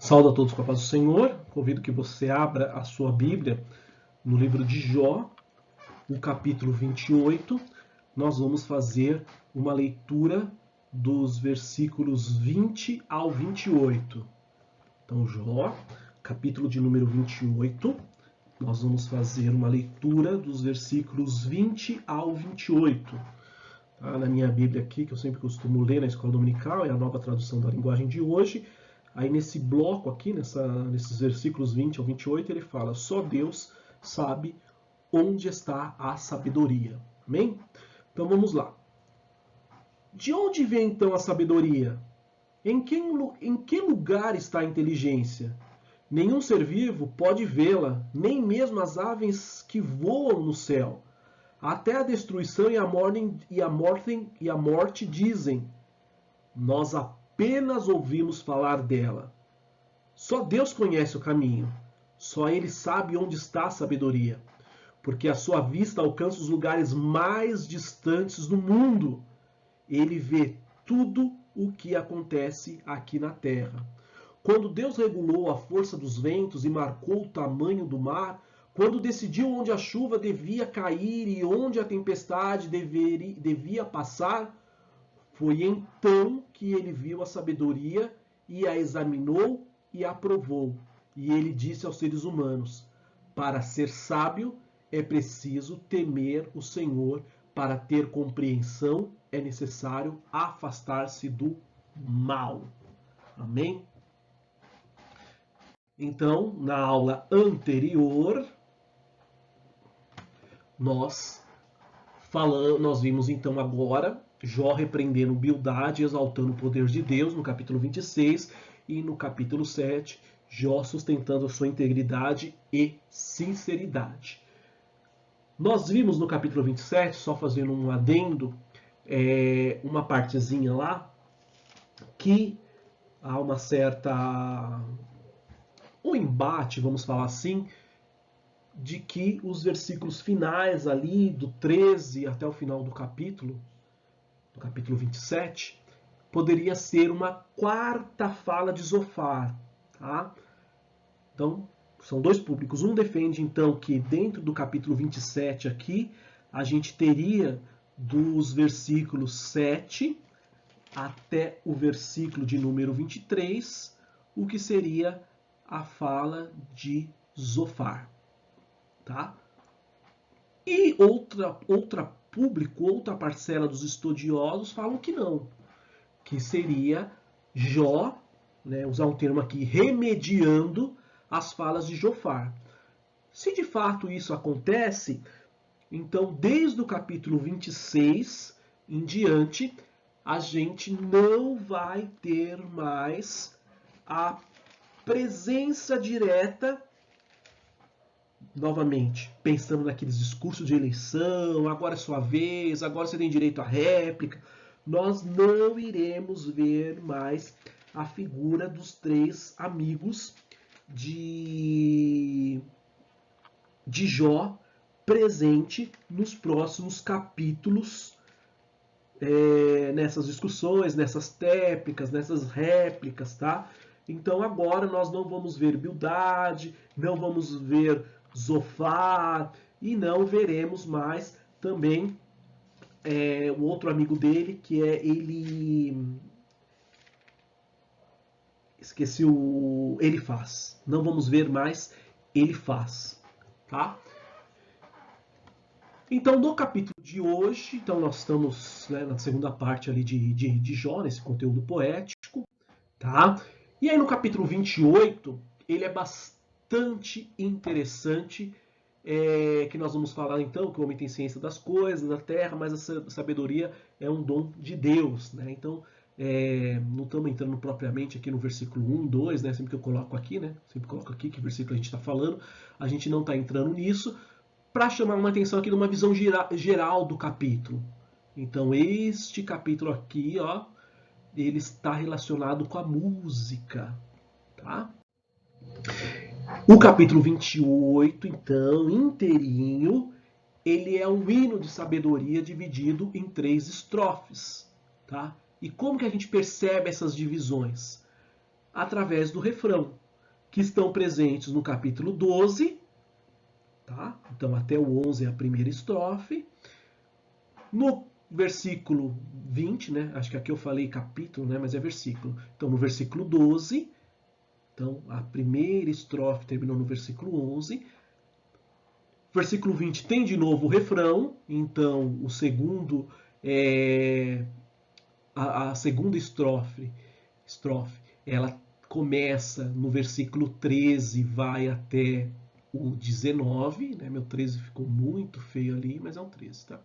Saúde a todos com a paz do Senhor. Convido que você abra a sua Bíblia no livro de Jó, o capítulo 28. Nós vamos fazer uma leitura dos versículos 20 ao 28. Então, Jó, capítulo de número 28. Nós vamos fazer uma leitura dos versículos 20 ao 28. Tá? Na minha Bíblia aqui, que eu sempre costumo ler na escola dominical, é a nova tradução da linguagem de hoje. Aí nesse bloco aqui, nesses versículos 20 ao 28, ele fala: só Deus sabe onde está a sabedoria. Amém? Então vamos lá. De onde vem então a sabedoria? Em que lugar está a inteligência? Nenhum ser vivo pode vê-la, nem mesmo as aves que voam no céu. Até a destruição e a morte dizem: nós apenas ouvimos falar dela. Só Deus conhece o caminho. Só Ele sabe onde está a sabedoria. Porque a sua vista alcança os lugares mais distantes do mundo. Ele vê tudo o que acontece aqui na terra. Quando Deus regulou a força dos ventos e marcou o tamanho do mar, quando decidiu onde a chuva devia cair e onde a tempestade devia passar, foi então que ele viu a sabedoria e a examinou e aprovou. E ele disse aos seres humanos: para ser sábio é preciso temer o Senhor, para ter compreensão é necessário afastar-se do mal. Amém? Então, na aula anterior, nós vimos então agora Jó repreendendo Bildade, exaltando o poder de Deus, no capítulo 26, e no capítulo 7, Jó sustentando a sua integridade e sinceridade. Nós vimos no capítulo 27, só fazendo um adendo, uma partezinha lá, que há uma certa... um embate, vamos falar assim, de que os versículos finais ali, do 13 até o final do capítulo 27, poderia ser uma quarta fala de Zofar. Tá? Então, são dois públicos. Um defende, então, que dentro do capítulo 27 aqui, a gente teria dos versículos 7 até o versículo de número 23, o que seria a fala de Zofar. Tá? E outra parcela dos estudiosos falam que não, que seria Jó, né, usar um termo aqui, remediando as falas de Jofar. Se de fato isso acontece, então desde o capítulo 26 em diante, a gente não vai ter mais a presença direta, novamente, pensando naqueles discursos de eleição, agora é sua vez, agora você tem direito à réplica, nós não iremos ver mais a figura dos três amigos de Jó presente nos próximos capítulos, nessas discussões, nessas téplicas, nessas réplicas, tá? Então agora nós não vamos ver Bildade, não vamos ver Zofar, e não veremos mais também o outro amigo dele, que é ele... esqueci o Elifaz. Não vamos ver mais Elifaz. Tá? Então, no capítulo de hoje, então nós estamos, né, na segunda parte ali de Jó, nesse conteúdo poético. Tá? E aí no capítulo 28, ele é bastante interessante, que nós vamos falar então que o homem tem ciência das coisas, da terra, mas a sabedoria é um dom de Deus. Né? Então, não estamos entrando propriamente aqui no versículo 1, 2, né? Sempre que eu coloco aqui, né? Sempre coloco aqui que versículo a gente está falando, a gente não está entrando nisso, para chamar uma atenção aqui de uma visão geral do capítulo. Então, este capítulo aqui, ó, ele está relacionado com a música. Tá? O capítulo 28, então, inteirinho, ele é um hino de sabedoria dividido em 3 estrofes. Tá? E como que a gente percebe essas divisões? através do refrão, que estão presentes no capítulo 12, tá? Então até o 11 é a primeira estrofe. No versículo 20, né? Acho que aqui eu falei capítulo, né? Mas é versículo. Então no versículo 12, então a primeira estrofe terminou no versículo 11. Versículo 20 tem de novo o refrão, então o segundo a segunda estrofe, ela começa no versículo 13, vai até o 19, né? Meu 13 ficou muito feio ali, mas é um 13, tá?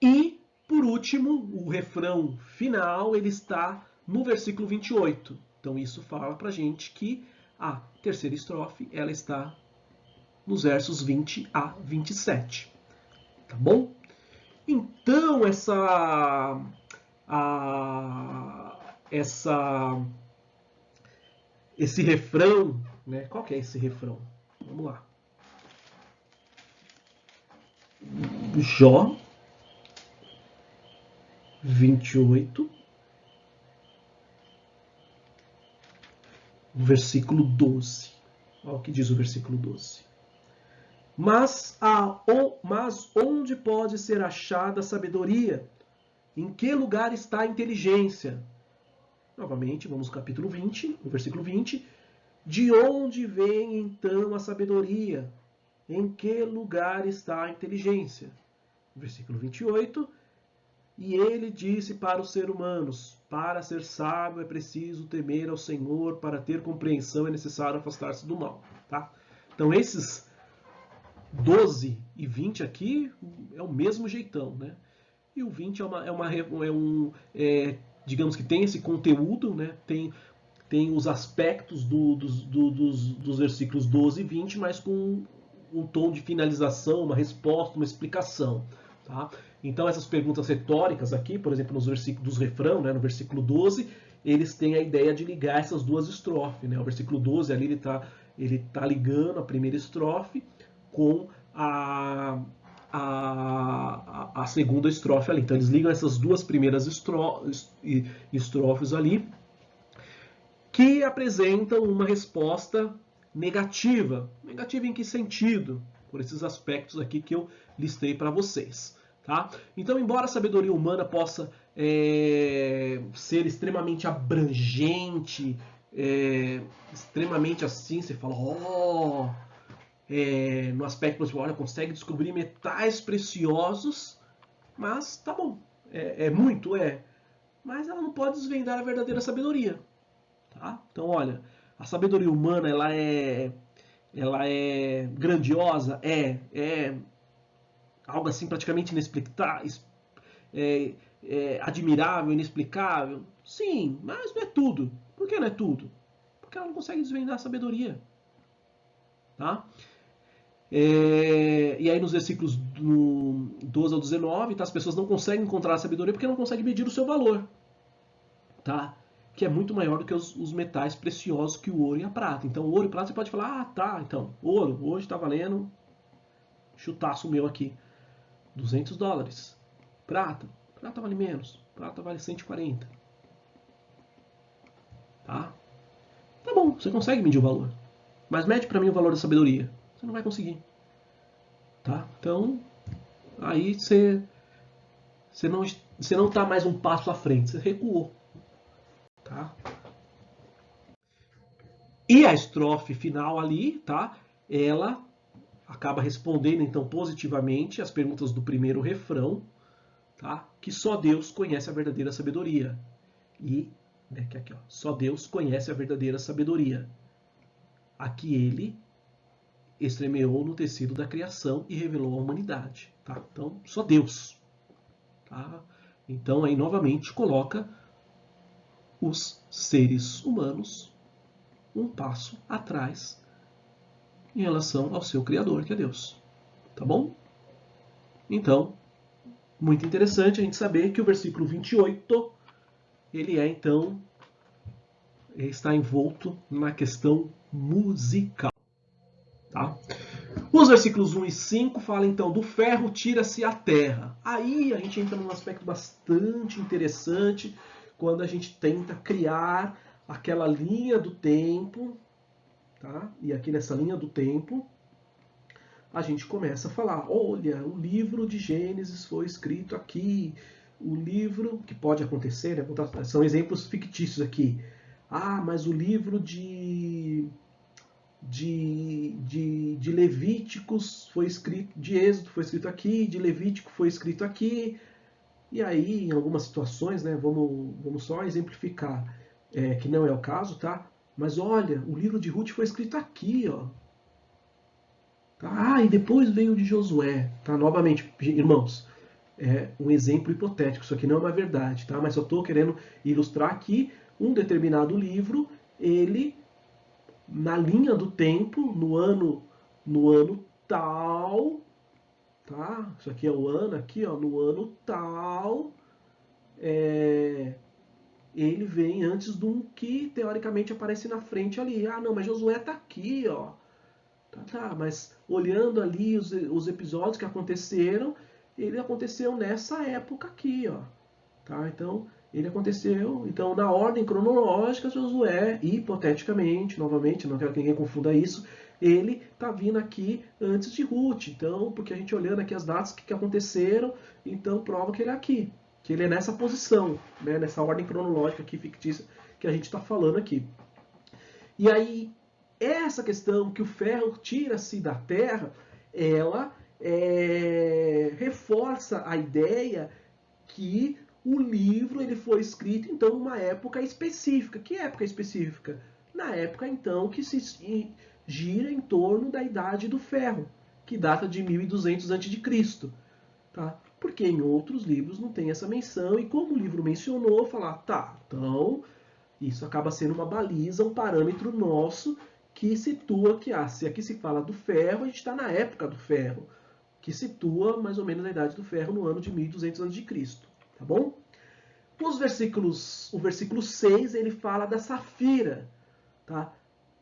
E, por último, o refrão final, ele está no versículo 28. Então isso fala pra gente que a terceira estrofe, ela está nos versos 20 a 27. Tá bom? Então, esse refrão, né? Qual que é esse refrão? Vamos lá. Jó 28, versículo 12. Olha o que diz o versículo 12. Mas onde pode ser achada a sabedoria? Em que lugar está a inteligência? Novamente, vamos ao capítulo 20, no versículo 20. De onde vem então a sabedoria? Em que lugar está a inteligência? Versículo 28. E ele disse para os seres humanos: para ser sábio é preciso temer ao Senhor, para ter compreensão é necessário afastar-se do mal. Tá? Então esses 12 e 20 aqui é o mesmo jeitão, né? E o 20 digamos que tem esse conteúdo, né? Tem os aspectos dos versículos 12 e 20, mas com um tom de finalização, uma resposta, uma explicação. Tá? Então essas perguntas retóricas aqui, por exemplo, nos versículos dos refrão, né, no versículo 12, eles têm a ideia de ligar essas duas estrofes. Né? O versículo 12 ali ele tá ligando a primeira estrofe com a segunda estrofe ali. Então eles ligam essas duas primeiras estrofes ali, que apresentam uma resposta negativa. Negativa em que sentido? Por esses aspectos aqui que eu listei para vocês. Tá? Então, embora a sabedoria humana possa ser extremamente abrangente, extremamente assim, você fala, no aspecto positivo, olha, consegue descobrir metais preciosos, mas tá bom, é muito, mas ela não pode desvendar a verdadeira sabedoria. Tá? Então, olha, a sabedoria humana ela é grandiosa, é algo assim praticamente inexplicável, admirável, inexplicável. Sim, mas não é tudo. Por que não é tudo? Porque ela não consegue desvendar a sabedoria. Tá? E aí nos versículos 12 ao 19, tá? As pessoas não conseguem encontrar a sabedoria porque não conseguem medir o seu valor. Tá? Que é muito maior do que os metais preciosos que o ouro e a prata. Então, ouro e prata você pode falar, tá, então, ouro hoje está valendo, chutaço meu aqui, $200. Prata vale menos, prata vale 140. Tá? Tá bom, você consegue medir o valor. Mas mede para mim o valor da sabedoria. Você não vai conseguir. Tá? Então, aí você não está mais um passo à frente, você recuou. Tá? E a estrofe final ali, tá? Ela acaba respondendo então positivamente as perguntas do primeiro refrão, tá? Que só Deus conhece a verdadeira sabedoria. E que aqui, ó, só Deus conhece a verdadeira sabedoria. A que ele estremeou no tecido da criação e revelou à humanidade, tá? Então, só Deus, tá? Então aí novamente coloca os seres humanos um passo atrás em relação ao seu Criador, que é Deus. Tá bom? Então, muito interessante a gente saber que o versículo 28, ele então, está envolto na questão musical. Tá? Os versículos 1 e 5 falam então: do ferro tira-se a terra. Aí a gente entra num aspecto bastante interessante, quando a gente tenta criar aquela linha do tempo, tá? E aqui nessa linha do tempo, a gente começa a falar: olha, o livro de Gênesis foi escrito aqui. O livro, que pode acontecer, né? São exemplos fictícios aqui. Ah, mas o livro de Levíticos foi escrito, de Êxodo foi escrito aqui, de Levítico foi escrito aqui. E aí, em algumas situações, né, vamos só exemplificar, que não é o caso, tá? Mas olha, o livro de Ruth foi escrito aqui, ó. Tá? Ah, e depois veio o de Josué, tá? Novamente, irmãos, é um exemplo hipotético, isso aqui não é uma verdade, tá? Mas eu estou querendo ilustrar que um determinado livro, ele, na linha do tempo, no ano tal, tá? Isso aqui é o ano, aqui, ó, no ano tal, ele vem antes do que teoricamente aparece na frente ali. Ah, não, mas Josué tá aqui, ó. Tá, mas olhando ali os episódios que aconteceram, ele aconteceu nessa época aqui, ó. Tá? Então, ele aconteceu, então, na ordem cronológica, Josué, hipoteticamente, novamente, não quero que ninguém confunda isso, ele tá vindo aqui antes de Ruth. Então, porque a gente olhando aqui as datas que aconteceram, então prova que ele é aqui, que ele é nessa posição, né, nessa ordem cronológica aqui fictícia que a gente está falando aqui. E aí, essa questão que o ferro tira-se da terra, ela reforça a ideia que o livro ele foi escrito então numa época específica. Que época específica? Na época então que se gira em torno da Idade do Ferro, que data de 1200 a.C. Tá? Porque em outros livros não tem essa menção, e como o livro mencionou, falar, tá, então isso acaba sendo uma baliza, um parâmetro nosso que situa que, se aqui se fala do ferro, a gente está na época do ferro, que situa mais ou menos a idade do ferro no ano de 1200 a.C. Tá bom? O versículo 6, ele fala da safira, tá?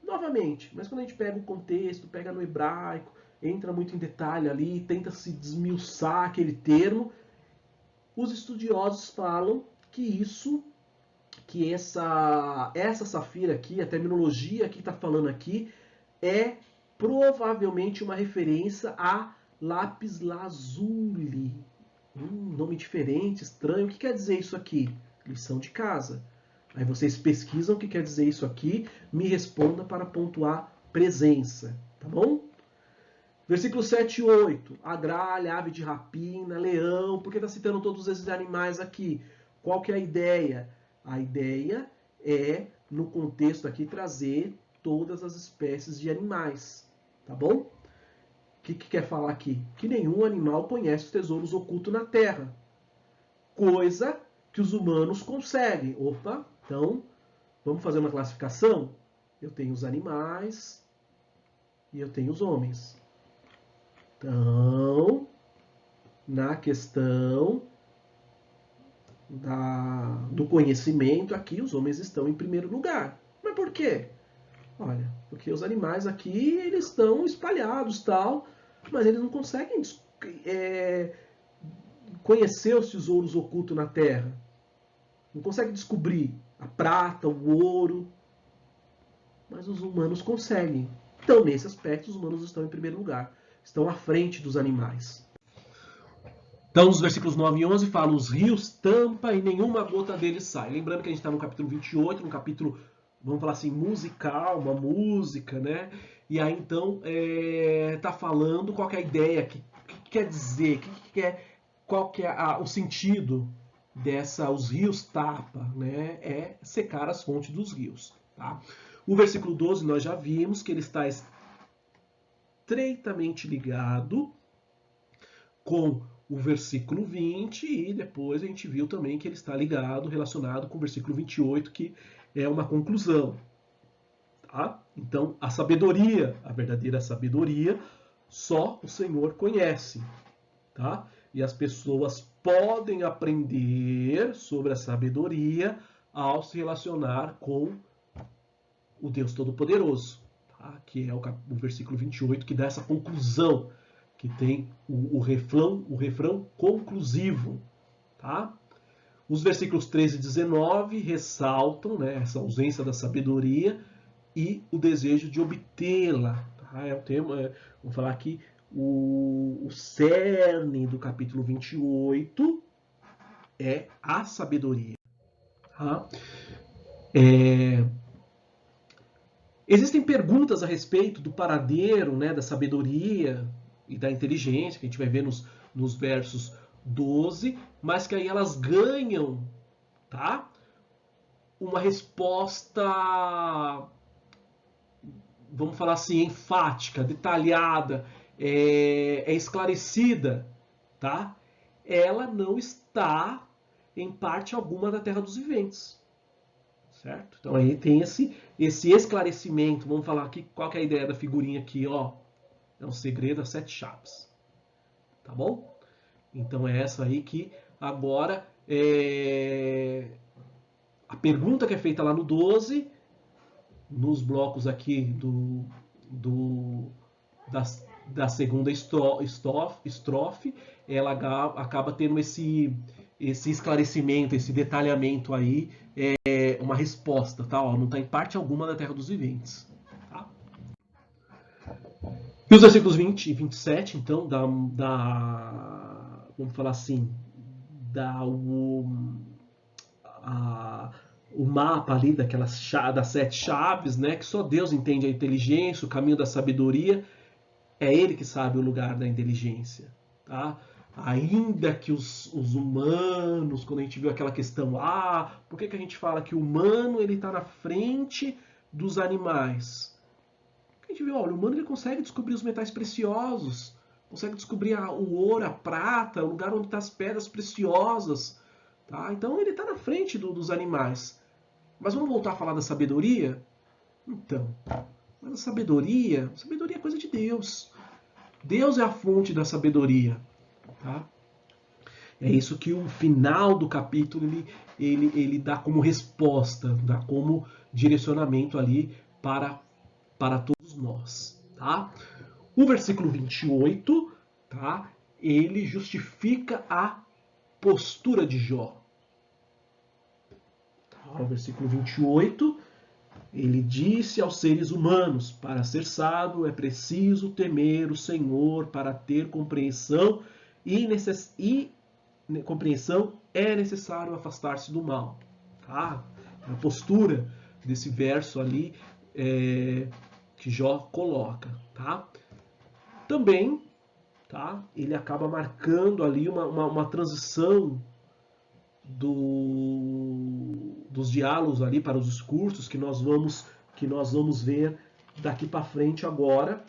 Novamente, mas quando a gente pega o contexto, pega no hebraico, entra muito em detalhe ali, tenta se desmiuçar aquele termo, os estudiosos falam que essa safira aqui, a terminologia que está falando aqui, é provavelmente uma referência a lápis lazuli. Nome diferente, estranho. O que quer dizer isso aqui? Lição de casa. Aí vocês pesquisam o que quer dizer isso aqui, me responda para pontuar presença, tá bom? Versículo 7 e 8. A gralha, ave de rapina, leão. Por que está citando todos esses animais aqui? Qual que é a ideia? A ideia é, no contexto aqui, trazer todas as espécies de animais. Tá bom? O que quer falar aqui? Que nenhum animal conhece os tesouros ocultos na terra. Coisa que os humanos conseguem. Opa, então, vamos fazer uma classificação? Eu tenho os animais e eu tenho os homens. Então, na questão do conhecimento, aqui os homens estão em primeiro lugar. Mas por quê? Olha, porque os animais aqui, eles estão espalhados, tal, mas eles não conseguem conhecer os tesouros ocultos na terra. Não conseguem descobrir a prata, o ouro. Mas os humanos conseguem. Então, nesse aspecto, os humanos estão em primeiro lugar. Estão à frente dos animais. Então, nos versículos 9 e 11, fala: os rios tampa e nenhuma gota deles sai. Lembrando que a gente está no capítulo 28, no capítulo, vamos falar assim, musical, uma música, né? E aí, então, está falando qual que é a ideia, o que quer dizer, qual que é o sentido dessa, os rios tapa, né? É secar as fontes dos rios, tá? O versículo 12, nós já vimos que ele está estreitamente ligado com o versículo 20, e depois a gente viu também que ele está ligado, relacionado com o versículo 28, que é uma conclusão. Tá? Então, a sabedoria, a verdadeira sabedoria, só o Senhor conhece. Tá? E as pessoas podem aprender sobre a sabedoria ao se relacionar com o Deus Todo-Poderoso. tá? Que é o versículo 28, que dá essa conclusão, que tem o refrão conclusivo. Tá? Os versículos 13 e 19 ressaltam, né, essa ausência da sabedoria e o desejo de obtê-la. Tá? É o tema, vamos falar aqui, o cerne do capítulo 28 é a sabedoria. Tá? Existem perguntas a respeito do paradeiro, né, da sabedoria e da inteligência, que a gente vai ver nos versos 12, mas que aí elas ganham, tá, uma resposta, vamos falar assim, enfática, detalhada, esclarecida, tá? Ela não está em parte alguma da terra dos viventes, certo? Então aí tem esse esclarecimento. Vamos falar aqui qual que é a ideia da figurinha aqui, ó. É um segredo a 7 chaves, tá bom? Então é essa aí que agora a pergunta que é feita lá no 12, nos blocos aqui da segunda estrofe, ela acaba tendo esse esclarecimento, esse detalhamento aí, uma resposta, tá? Ó, não está em parte alguma da terra dos viventes. Tá? E os versículos 20 e 27, então, vamos falar assim, o mapa ali das 7 chaves, né? Que só Deus entende a inteligência, o caminho da sabedoria. É Ele que sabe o lugar da inteligência, tá? Ainda que os humanos, quando a gente viu aquela questão, por que a gente fala que o humano ele está na frente dos animais? Porque a gente viu, olha, o humano ele consegue descobrir os metais preciosos, consegue descobrir o ouro, a prata, o lugar onde estão as pedras preciosas, tá? Então ele está na frente dos animais. Mas vamos voltar a falar da sabedoria? Então, mas a sabedoria é coisa de Deus. Deus é a fonte da sabedoria. Tá? É isso que o final do capítulo ele dá como resposta, dá como direcionamento ali para todos nós. Tá? O versículo 28, tá? Ele justifica a postura de Jó. Tá? O versículo 28, ele disse aos seres humanos: para ser sábio é preciso temer o Senhor, para ter compreensão compreensão é necessário afastar-se do mal. Tá? A postura desse verso ali que Jó coloca. Tá? Também, tá? Ele acaba marcando ali uma transição dos diálogos ali para os discursos que nós vamos ver daqui para frente agora,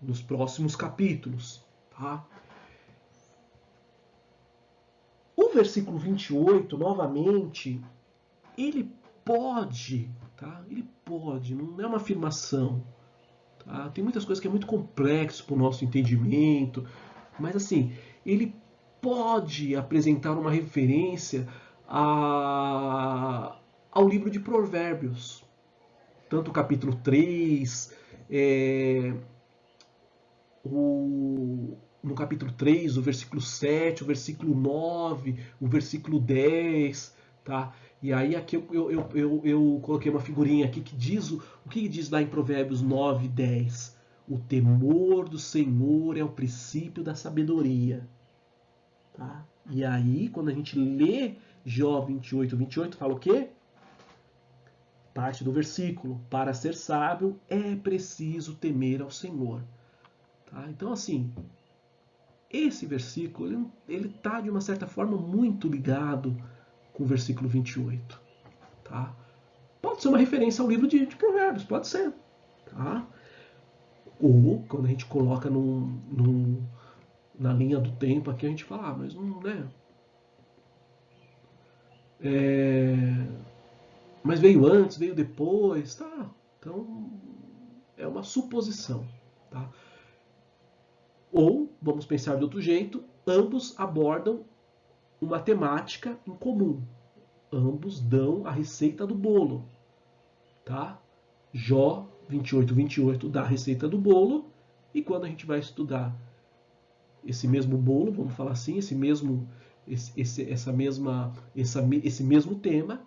nos próximos capítulos. Tá? O versículo 28, novamente, ele pode, tá? Ele pode, não é uma afirmação. Tá? Tem muitas coisas que é muito complexo para o nosso entendimento, mas assim, ele pode apresentar uma referência ao livro de Provérbios. Tanto o capítulo 3, no capítulo 3, o versículo 7, o versículo 9, o versículo 10, tá? E aí aqui eu coloquei uma figurinha aqui que diz o que diz lá em Provérbios 9, 10. O temor do Senhor é o princípio da sabedoria. Tá? E aí, quando a gente lê Jó 28, 28, fala o quê? Parte do versículo. Para ser sábio é preciso temer ao Senhor. Tá? Então, assim, esse versículo, ele está, de uma certa forma, muito ligado com o versículo 28. Tá? Pode ser uma referência ao livro de Provérbios, pode ser. Tá? Ou, quando a gente coloca na linha do tempo aqui, a gente fala, mas não, né? Mas veio antes, veio depois, tá? Então, é uma suposição, tá? Ou, vamos pensar de outro jeito, ambos abordam uma temática em comum. Ambos dão a receita do bolo, tá? Jó 28:28 dá a receita do bolo, e quando a gente vai estudar esse mesmo bolo, vamos falar assim, esse mesmo tema,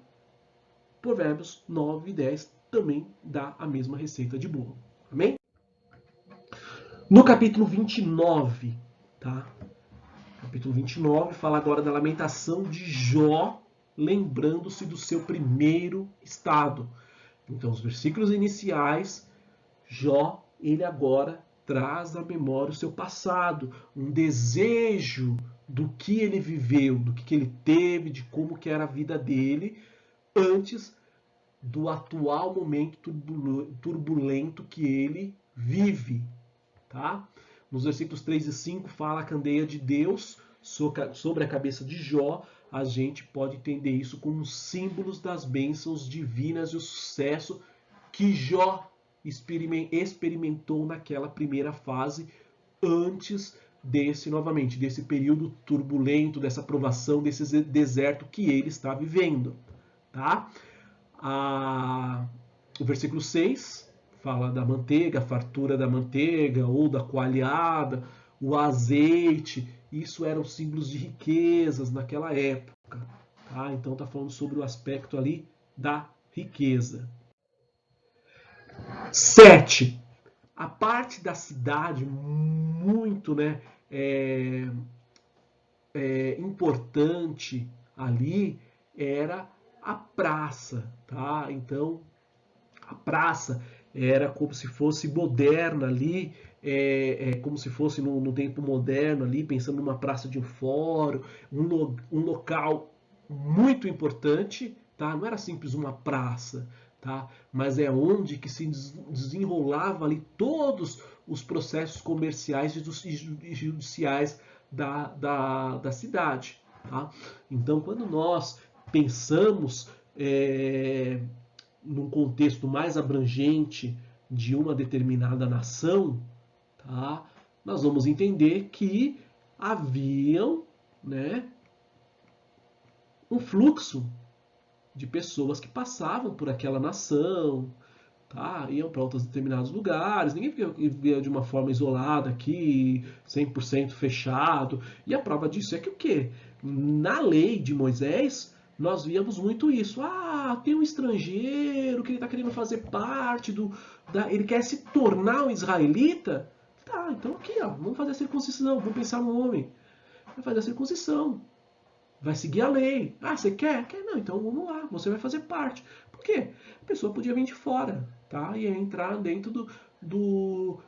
Provérbios 9 e 10 também dá a mesma receita de bolo. Amém? No capítulo 29, tá? Capítulo 29 fala agora da lamentação de Jó, lembrando-se do seu primeiro estado. Então, os versículos iniciais, Jó, ele agora traz à memória o seu passado, um desejo do que ele viveu, do que ele teve, de como que era a vida dele antes do atual momento turbulento que ele vive, tá? Nos versículos 3 e 5 fala a candeia de Deus sobre a cabeça de Jó. A gente pode entender isso como símbolos das bênçãos divinas e o sucesso que Jó experimentou naquela primeira fase, antes desse período turbulento, dessa provação, desse deserto que ele está vivendo, tá? O versículo 6 fala da manteiga, a fartura da manteiga ou da coalhada, o azeite. Isso eram símbolos de riquezas naquela época, tá? Então está falando sobre o aspecto ali da riqueza. 7. A parte da cidade muito, né, importante ali era a praça, tá? Então a praça era como se fosse moderna ali, como se fosse no tempo moderno ali, pensando numa praça de um fórum, um local muito importante, tá? Não era simples uma praça, tá? Mas é onde que se desenrolava ali todos os processos comerciais e judiciais da cidade, tá? Então, quando nós pensamos num contexto mais abrangente de uma determinada nação, tá? Nós vamos entender que haviam, né, um fluxo de pessoas que passavam por aquela nação, tá? Iam para outros determinados lugares, ninguém vivia de uma forma isolada aqui, 100% fechado. E a prova disso é que o quê? Na lei de Moisés, nós víamos muito isso. Ah, tem um estrangeiro que ele está querendo fazer parte ele quer se tornar um israelita. Tá, então aqui, ó, vamos fazer a circuncisão, vamos pensar no homem. Vai fazer a circuncisão. Vai seguir a lei. Ah, você quer? Quer? Não, então vamos lá, você vai fazer parte. Por quê? A pessoa podia vir de fora, tá? E entrar dentro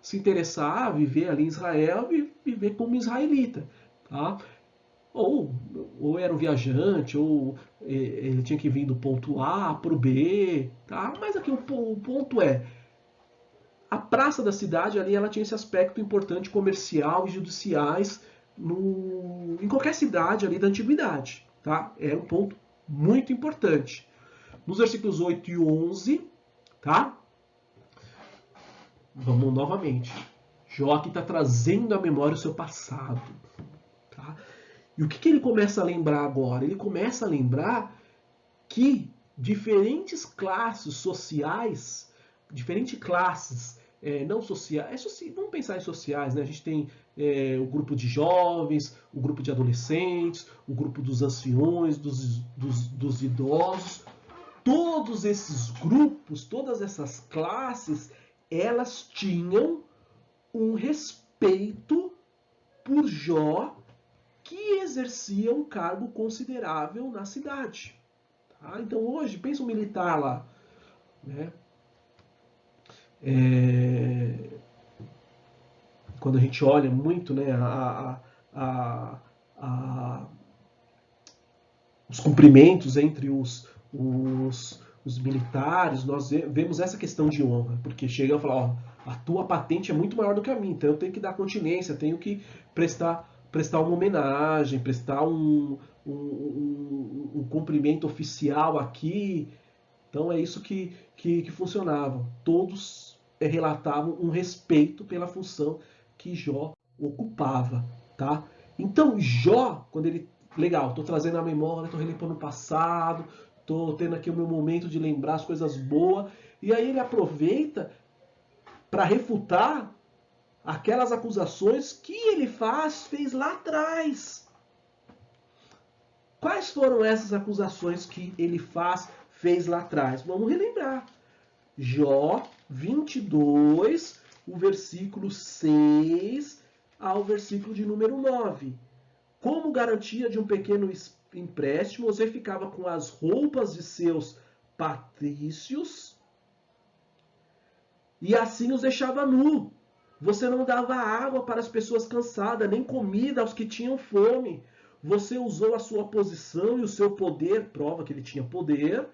se interessar, viver ali em Israel e viver como israelita, tá? Ou era um viajante, ou ele tinha que vir do ponto A para o B, tá? Mas aqui o ponto é, a praça da cidade ali, ela tinha esse aspecto importante comercial e judiciais em qualquer cidade ali da antiguidade, tá? Era um ponto muito importante. Nos versículos 8 e 11, tá? Vamos novamente. Jó aqui está trazendo à memória o seu passado, tá? E o que ele começa a lembrar agora? Ele começa a lembrar que diferentes classes sociais, diferentes classes não sociais, vamos pensar em sociais, né? A gente tem o grupo de jovens, o grupo de adolescentes, o grupo dos anciões, dos idosos. Todos esses grupos, todas essas classes, elas tinham um respeito por Jó, que exercia um cargo considerável na cidade. Tá? Então hoje, pensa um militar lá, né? Quando a gente olha muito, né, os cumprimentos entre os militares, nós vemos essa questão de honra, porque chega a falar, ó, a tua patente é muito maior do que a minha, então eu tenho que dar continência, tenho que prestar uma homenagem, prestar um cumprimento oficial aqui. Então é isso que funcionava. Todos relatavam um respeito pela função que Jó ocupava, tá? Então Jó, quando ele, legal, estou trazendo a memória, estou relimpando o passado, Tô tendo aqui o meu momento de lembrar as coisas boas. E aí ele aproveita para refutar aquelas acusações que ele fez lá atrás. Quais foram essas acusações que ele fez lá atrás? Vamos relembrar. Jó 22, o versículo 6 ao versículo de número 9. Como garantia de um pequeno empréstimo, você ficava com as roupas de seus patrícios e assim os deixava nu. Você não dava água para as pessoas cansadas, nem comida aos que tinham fome. Você usou a sua posição e o seu poder, prova que ele tinha poder,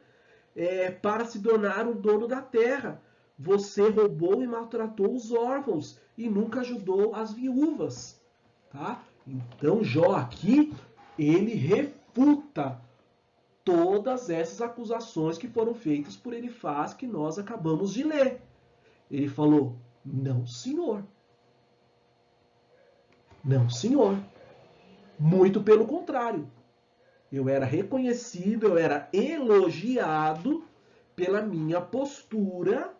para se tornar o dono da terra. Você roubou e maltratou os órfãos e nunca ajudou as viúvas. Tá? Então Jó aqui, ele refuta todas essas acusações que foram feitas por Elifaz, que nós acabamos de ler. Ele falou, não senhor. Não senhor. Muito pelo contrário. Eu era reconhecido, eu era elogiado pela minha postura.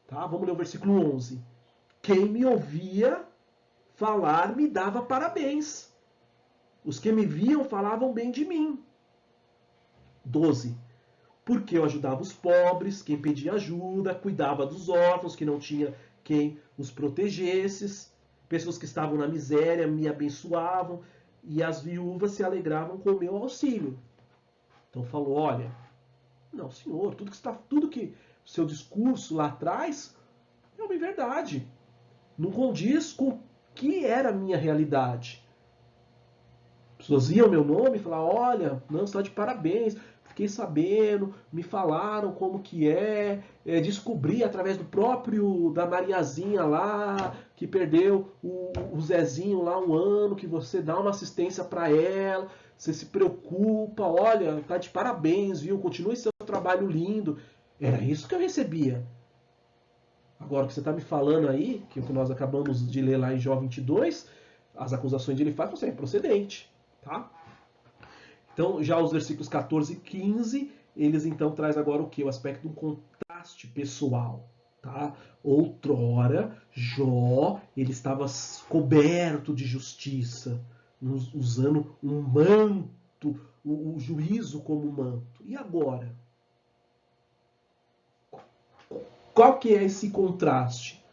Tá? Vamos ler o versículo 11. Quem me ouvia falar me dava parabéns. Os que me viam falavam bem de mim. 12. Porque eu ajudava os pobres, quem pedia ajuda, cuidava dos órfãos, que não tinha quem os protegesse, pessoas que estavam na miséria me abençoavam, e as viúvas se alegravam com o meu auxílio. Então falou, olha, não senhor, tudo que o seu discurso lá atrás é uma verdade. Não condiz com o que era a minha realidade. As pessoas iam meu nome e falavam, olha, não, está de parabéns, fiquei sabendo, me falaram como que descobri através do próprio, da Mariazinha lá, que perdeu o Zezinho lá um ano, que você dá uma assistência para ela, você se preocupa, olha, tá de parabéns, viu, continue seu trabalho lindo. Era isso que eu recebia. Agora, o que você está me falando aí, que é o que nós acabamos de ler lá em Jó 22, as acusações de Elifaz não são procedentes. Tá? Então, já os versículos 14 e 15, eles então traz agora o que? O aspecto de um contraste pessoal. Tá? Outrora, Jó, ele estava coberto de justiça, usando um manto, o juízo como manto. E agora? Qual que é esse contraste?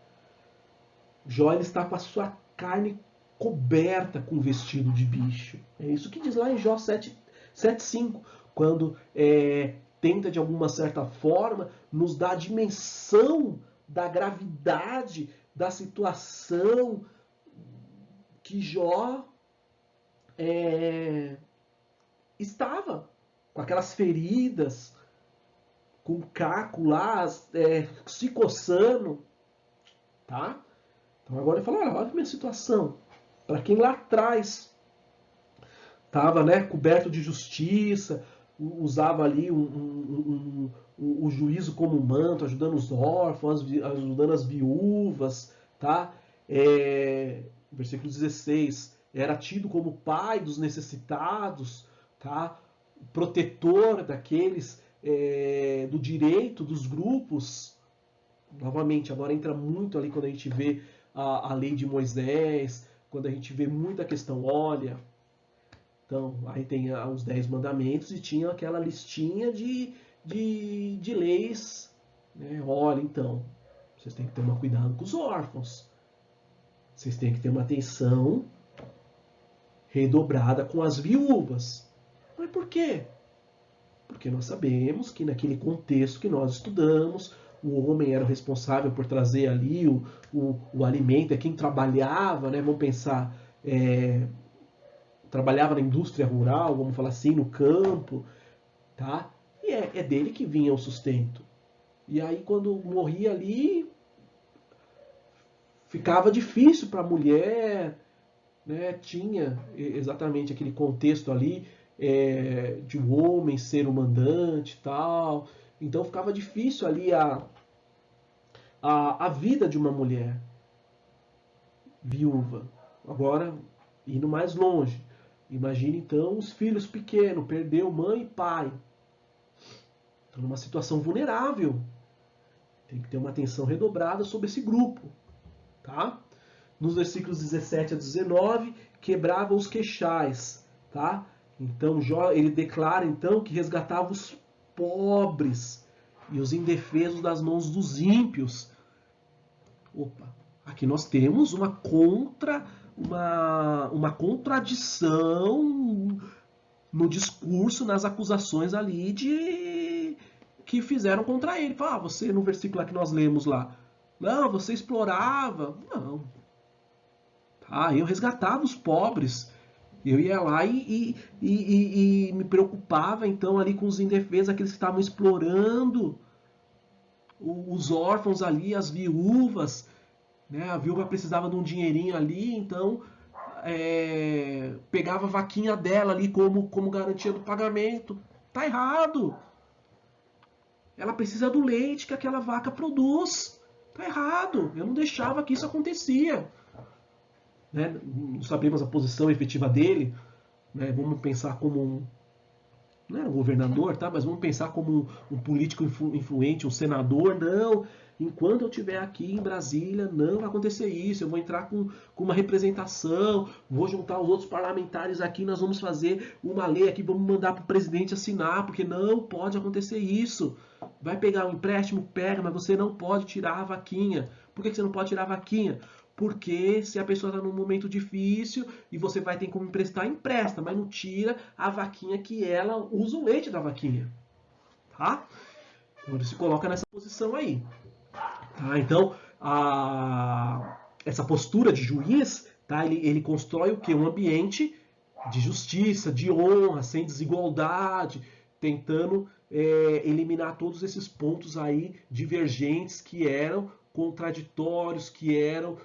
Jó ele está com a sua carne coberta com vestido de bicho. É isso que diz lá em Jó 7,5, quando tenta de alguma certa forma nos dar a dimensão da gravidade da situação que Jó estava, com aquelas feridas, com o caco lá, se coçando, tá? Então agora ele fala, olha a minha situação. Para quem lá atrás estava coberto de justiça, usava ali o juízo como manto, ajudando os órfãos, ajudando as viúvas, tá? Versículo 16, era tido como pai dos necessitados, tá? Protetor daqueles, do direito dos grupos. Novamente, agora entra muito ali quando a gente vê a lei de Moisés, quando a gente vê muita questão, olha, então, aí tem os 10 mandamentos e tinha aquela listinha de leis, né? Olha, então, vocês têm que tomar cuidado com os órfãos, vocês têm que ter uma atenção redobrada com as viúvas. Mas por quê? Porque nós sabemos que naquele contexto que nós estudamos, o homem era o responsável por trazer ali o alimento, é quem trabalhava, né? Vamos pensar, trabalhava na indústria rural, vamos falar assim, no campo, tá? E é dele que vinha o sustento. E aí quando morria ali, ficava difícil para a mulher, né? Tinha exatamente aquele contexto ali de um homem ser o mandante e tal. Então ficava difícil ali a vida de uma mulher viúva. Agora, indo mais longe, imagine então os filhos pequenos, perdeu mãe e pai. estão numa situação vulnerável. Tem que ter uma atenção redobrada sobre esse grupo. Tá? Nos versículos 17 a 19, quebrava os queixais. Tá? Então Jó, ele declara então que resgatava os pobres e os indefesos das mãos dos ímpios. Opa, aqui nós temos uma contradição no discurso, nas acusações ali que fizeram contra ele. Fala, você, no versículo lá que nós lemos lá, não, você explorava. Não. Tá, eu resgatava os pobres. Eu ia lá e me preocupava então ali com os indefesos, aqueles que estavam explorando os órfãos ali, as viúvas, né? A viúva precisava de um dinheirinho ali, então pegava a vaquinha dela ali como garantia do pagamento. Tá errado. Ela precisa do leite que aquela vaca produz. Tá errado. Eu não deixava que isso acontecia. Né? Não sabemos a posição efetiva dele. Né? Vamos pensar como não era um governador, tá? Mas vamos pensar como um político influente, um senador. Não, enquanto eu estiver aqui em Brasília, não vai acontecer isso. Eu vou entrar com uma representação, vou juntar os outros parlamentares aqui, nós vamos fazer uma lei aqui, vamos mandar para o presidente assinar, porque não pode acontecer isso. Vai pegar um empréstimo? Pega, mas você não pode tirar a vaquinha. Por que você não pode tirar a vaquinha? Porque se a pessoa está num momento difícil e você vai ter como emprestar, empresta, mas não tira a vaquinha que ela usa o leite da vaquinha. Tá? Então ele se coloca nessa posição aí. Tá? Então, essa postura de juiz, tá? Ele constrói o quê? Um ambiente de justiça, de honra, sem desigualdade, tentando eliminar todos esses pontos aí divergentes que eram contraditórios, que eram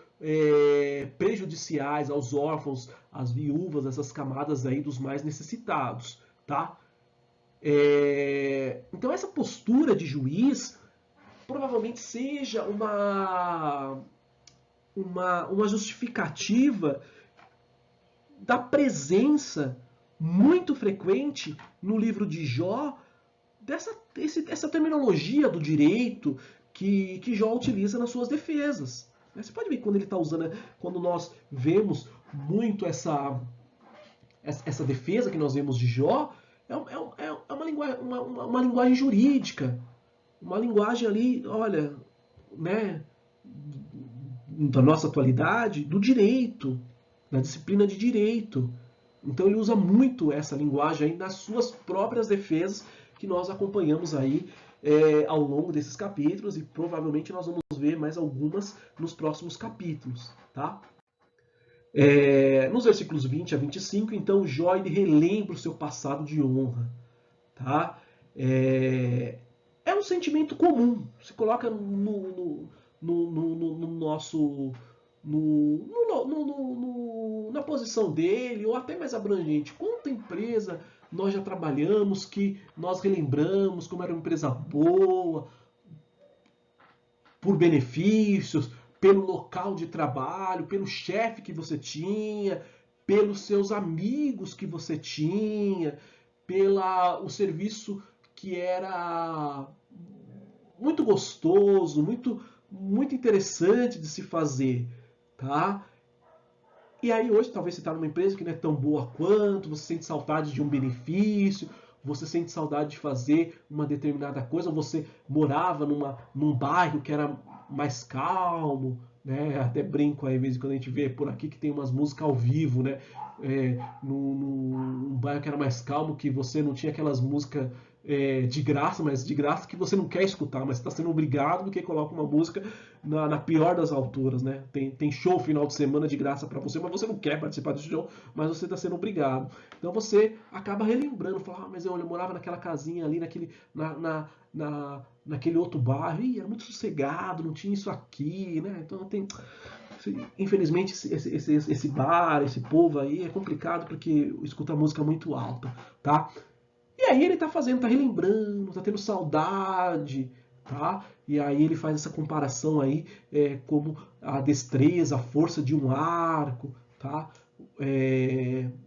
prejudiciais aos órfãos, às viúvas, essas camadas aí dos mais necessitados, tá? Então essa postura de juiz provavelmente seja uma justificativa da presença muito frequente no livro de Jó dessa terminologia do direito que Jó utiliza nas suas defesas. Você pode ver quando ele está usando, quando nós vemos muito essa defesa que nós vemos de Jó, é uma linguagem jurídica, uma linguagem ali, olha, né, da nossa atualidade, do direito, da disciplina de direito. Então ele usa muito essa linguagem aí nas suas próprias defesas que nós acompanhamos aí ao longo desses capítulos e provavelmente nós vamos ver mais algumas nos próximos capítulos, tá? Nos versículos 20 a 25, então Jó ele relembra o seu passado de honra, tá? É um sentimento comum, se coloca no nosso na posição dele, ou até mais abrangente. Quanta empresa nós já trabalhamos que nós relembramos como era uma empresa boa, por benefícios, pelo local de trabalho, pelo chefe que você tinha, pelos seus amigos que você tinha, o serviço que era muito gostoso, muito interessante de se fazer, tá? E aí hoje talvez você está numa empresa que não é tão boa quanto, você sente saudade de um benefício, você sente saudade de fazer uma determinada coisa, você morava num bairro que era mais calmo, né? Até brinco aí, às vezes, quando a gente vê por aqui que tem umas músicas ao vivo, né? Num bairro que era mais calmo, que você não tinha aquelas músicas de graça, mas de graça que você não quer escutar, mas está sendo obrigado porque coloca uma música na pior das alturas, né? Tem show final de semana de graça para você, mas você não quer participar desse show, mas você está sendo obrigado. Então você acaba relembrando, fala, mas eu morava naquela casinha ali, naquele outro bairro, e era muito sossegado, não tinha isso aqui, né? Então infelizmente esse bar, esse povo aí é complicado porque escuta música muito alta, tá? E aí ele tá relembrando, tá tendo saudade, tá? E aí ele faz essa comparação aí como a destreza, a força de um arco, tá?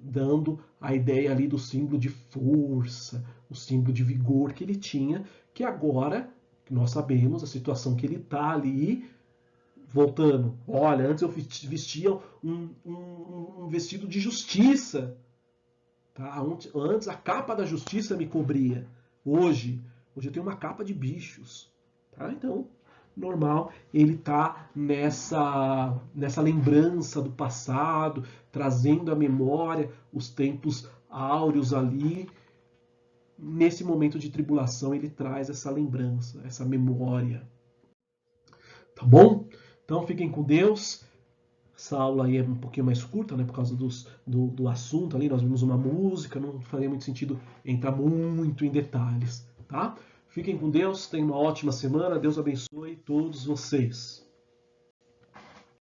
Dando a ideia ali do símbolo de força, o símbolo de vigor que ele tinha, que agora, que nós sabemos a situação que ele está ali, voltando. Olha, antes eu vestia um vestido de justiça. Tá? Antes a capa da justiça me cobria. Hoje eu tenho uma capa de bichos. Tá? Então, normal, ele está nessa lembrança do passado, trazendo à memória os tempos áureos ali. Nesse momento de tribulação, ele traz essa lembrança, essa memória. Tá bom? Então, fiquem com Deus. Essa aula aí é um pouquinho mais curta, né, por causa do assunto ali. Nós vimos uma música, não faria muito sentido entrar muito em detalhes, tá? Fiquem com Deus, tenham uma ótima semana. Deus abençoe todos vocês.